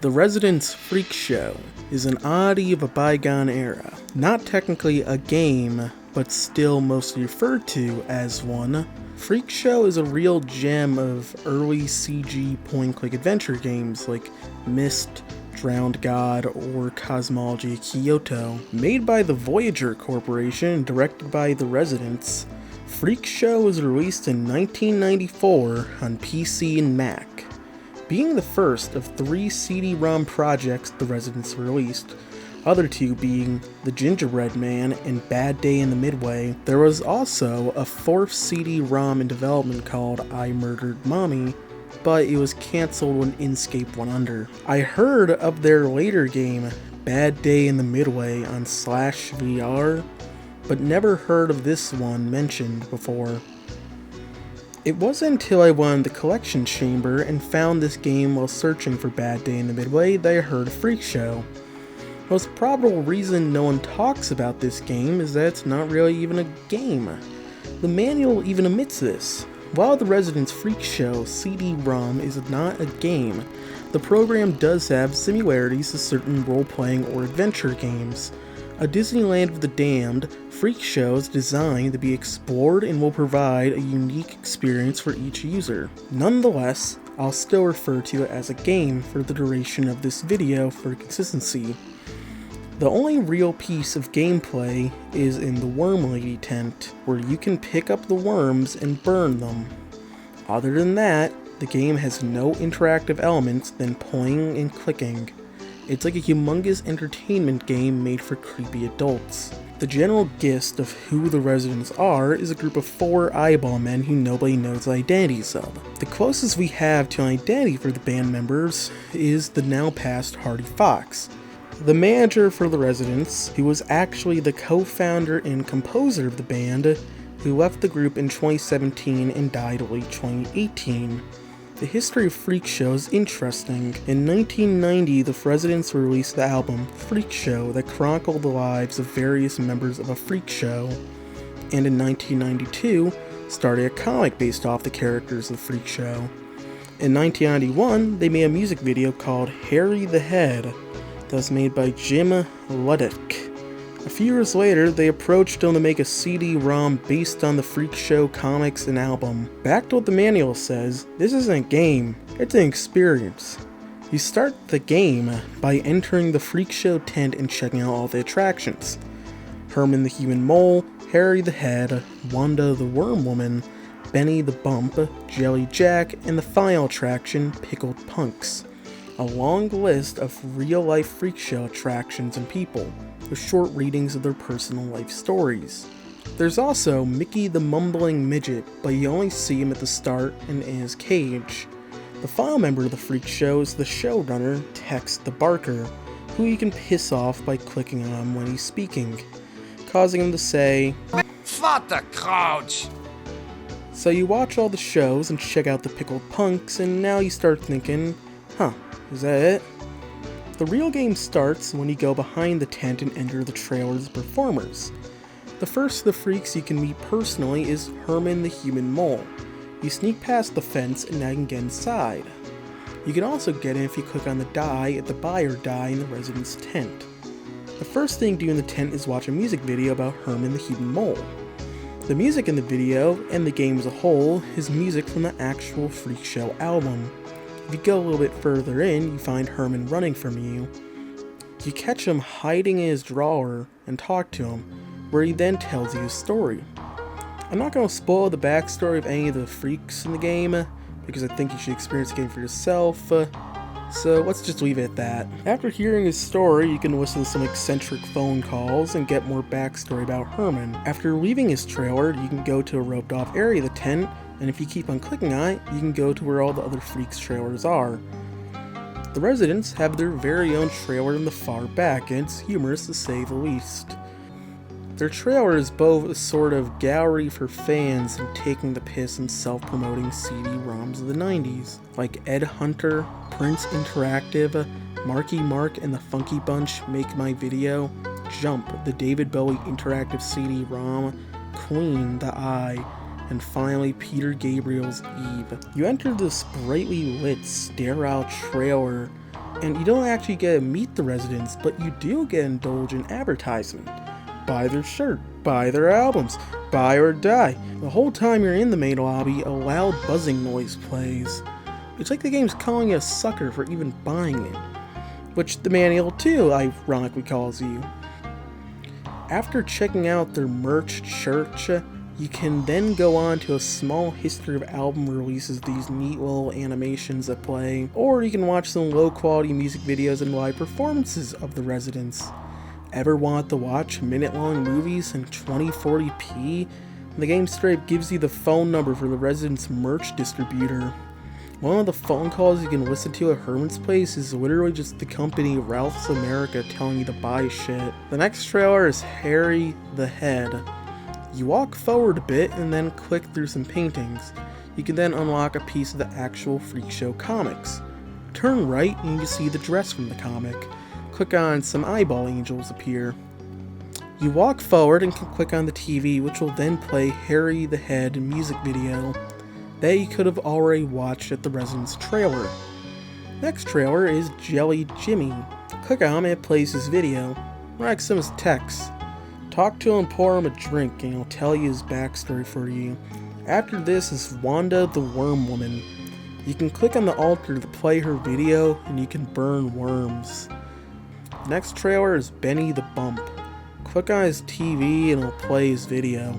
The Residence Freak Show is an oddity of a bygone era. Not technically a game, but still mostly referred to as one. Freak Show is a real gem of early CG point-and-click adventure games like Myst, Drowned God, or Cosmology Kyoto. Made by the Voyager Corporation and directed by The Residents, Freak Show was released in 1994 on PC and Mac. Being the first of 3 CD-ROM projects The Residents released, other 2 being The Gingerbread Man and Bad Day in the Midway, there was also a 4th CD-ROM in development called I Murdered Mommy, but it was cancelled when Inkscape went under. I heard of their later game, Bad Day in the Midway, on /VR, but never heard of this one mentioned before. It wasn't until I went to the collection chamber and found this game while searching for Bad Day in the Midway that I heard of Freak Show. The most probable reason no one talks about this game is that it's not really even a game. The manual even admits this. While The Residents Freak Show CD-ROM is not a game, the program does have similarities to certain role-playing or adventure games. A Disneyland of the Damned, Freak Show is designed to be explored and will provide a unique experience for each user. Nonetheless, I'll still refer to it as a game for the duration of this video for consistency. The only real piece of gameplay is in the Worm Lady tent, where you can pick up the worms and burn them. Other than that, the game has no interactive elements than pointing and clicking. It's like a humongous entertainment game made for creepy adults. The general gist of who the Residents are is a group of 4 eyeball men who nobody knows the identities of. The closest we have to an identity for the band members is the now passed Hardy Fox, the manager for the Residents, who was actually the co-founder and composer of the band, who left the group in 2017 and died late 2018. The history of Freak Show is interesting. In 1990, the Residents released the album Freak Show that chronicled the lives of various members of a freak show, and in 1992, started a comic based off the characters of the Freak Show. In 1991, they made a music video called Harry the Head that was made by Jim Luddick. A few years later, they approached him to make a CD-ROM based on the Freak Show comics and album. Back to what the manual says, this isn't a game, it's an experience. You start the game by entering the Freak Show tent and checking out all the attractions. Herman the Human Mole, Harry the Head, Wanda the Worm Woman, Benny the Bump, Jelly Jack, and the final attraction, Pickled Punks. A long list of real-life Freak Show attractions and people, with short readings of their personal life stories. There's also Mickey the Mumbling Midget, but you only see him at the start and in his cage. The final member of the Freak Show is the showrunner, Tex the Barker, who you can piss off by clicking on him when he's speaking, causing him to say, Vater Crouch! So you watch all the shows and check out the Pickled Punks, and now you start thinking, is that it? The real game starts when you go behind the tent and enter the trailer's performers. The first of the freaks you can meet personally is Herman the Human Mole. You sneak past the fence and now you can get inside. You can also get in if you click on the die at the buy or die in the Residents tent. The first thing to do in the tent is watch a music video about Herman the Human Mole. The music in the video, and the game as a whole, is music from the actual Freak Show album. If you go a little bit further in, you find Herman running from you. You catch him hiding in his drawer and talk to him, where he then tells you his story. I'm not going to spoil the backstory of any of the freaks in the game, because I think you should experience the game for yourself, so let's just leave it at that. After hearing his story, you can listen to some eccentric phone calls and get more backstory about Herman. After leaving his trailer, you can go to a roped off area of the tent, and if you keep on clicking on it, you can go to where all the other freaks' trailers are. The Residents have their very own trailer in the far back, and it's humorous to say the least. Their trailer is both a sort of gallery for fans and taking the piss and self-promoting CD-ROMs of the 90s, like Ed Hunter, Prince Interactive, Marky Mark and the Funky Bunch Make My Video, Jump, the David Bowie Interactive CD-ROM, Queen, The Eye, and finally Peter Gabriel's Eve. You enter this brightly lit, sterile trailer And you don't actually get to meet the residents, but you do get to indulge in advertisement. Buy their shirt, buy their albums, buy or die. The whole time you're in the main lobby, a loud buzzing noise plays. It's like the game's calling you a sucker for even buying it, which the manual too ironically calls you. After checking out their merch church, you can then go on to a small history of album releases, these neat little animations that play, or you can watch some low quality music videos and live performances of the residents. Ever want to watch minute-long movies in 2040p? The game straight gives you the phone number for the residents' merch distributor. One of the phone calls you can listen to at Herman's place is literally just the company Ralph's America telling you to buy shit. The next trailer is Harry the Head. You walk forward a bit and then click through some paintings. You can then unlock a piece of the actual Freak Show comics. Turn right and you can see the dress from the comic. Click on some eyeball angels appear. You walk forward and can click on the TV, which will then play Harry the Head music video that you could have already watched at the Residents trailer. Next trailer is Jelly Jimmy. Click on him and it plays his video. Write some his text. Talk to him, pour him a drink, and he'll tell you his backstory for you. After this is Wanda the Worm Woman. You can click on the altar to play her video, and you can burn worms. The next trailer is Benny the Bump. Click on his TV and it'll play his video.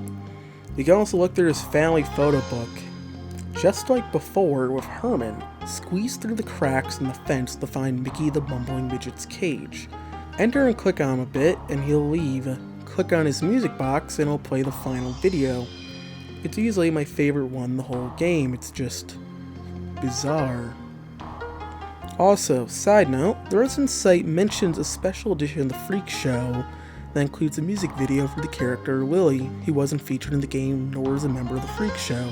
You can also look through his family photo book. Just like before with Herman, squeeze through the cracks in the fence to find Mickey the Bumbling Midget's cage. Enter and click on him a bit and he'll leave. Click on his music box and it'll play the final video. It's easily my favorite one in the whole game, it's just bizarre. Also, side note, the Residents site mentions a special edition of the Freak Show that includes a music video for the character Willie, who wasn't featured in the game nor is a member of the Freak Show.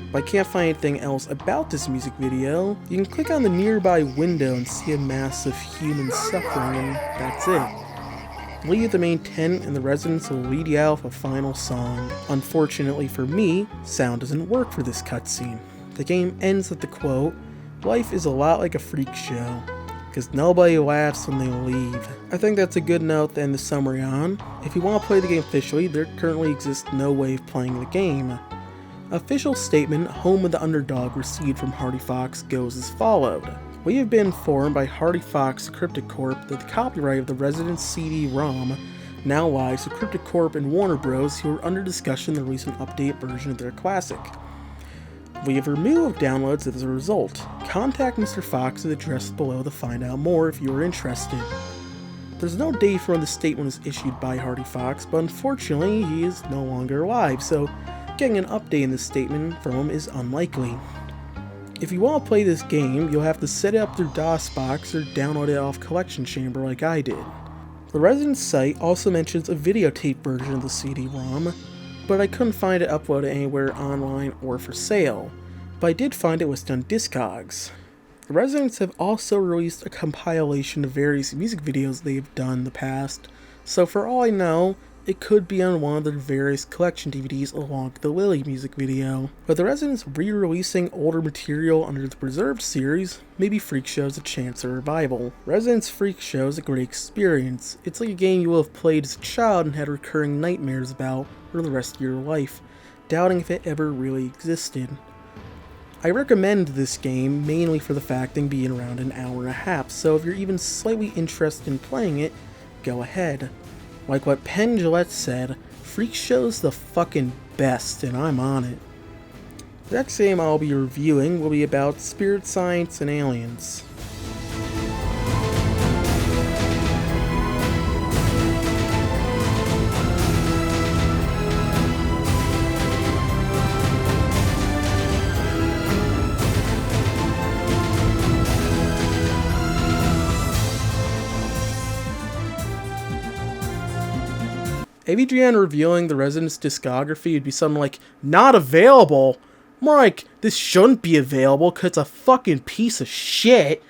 If I can't find anything else about this music video, you can click on the nearby window and see a massive human suffering, and that's it. Leave the main tent and the residents will lead you out with a final song. Unfortunately for me, sound doesn't work for this cutscene. The game ends with the quote, "Life is a lot like a freak show, because nobody laughs when they leave." I think that's a good note to end the summary on. If you want to play the game officially, there currently exists no way of playing the game. Official statement, Home of the Underdog, received from Hardy Fox goes as followed. We have been informed by Hardy Fox Cryptic Corp that the copyright of the Resident CD-ROM now lies to Cryptic Corp and Warner Bros, who are under discussion the recent update version of their classic. We have removed downloads as a result. Contact Mr. Fox at the address below to find out more if you are interested. There's no date for when the statement was issued by Hardy Fox, but unfortunately he is no longer alive, so getting an update in this statement from him is unlikely. If you want to play this game, you'll have to set it up through DOSBox or download it off Collection Chamber like I did. The Resident site also mentions a videotape version of the CD-ROM, but I couldn't find it uploaded anywhere online or for sale, but I did find it listed on Discogs. The Residents have also released a compilation of various music videos they have done in the past, so for all I know, it could be on one of their various collection DVDs along with the Lily music video. But the Residents re-releasing older material under the Preserved series, maybe Freak Show has a chance of revival. Residents Freak Show is a great experience. It's like a game you will have played as a child and had recurring nightmares about for the rest of your life, doubting if it ever really existed. I recommend this game mainly for the fact it being around an hour and a half, so if you're even slightly interested in playing it, go ahead. Like what Penn Jillette said, Freak Show's the fucking best, and I'm on it. The next game I'll be reviewing will be about spirit science and aliens. AVGN reviewing the Residents discography would be something like, not available? More like, this shouldn't be available because it's a fucking piece of shit.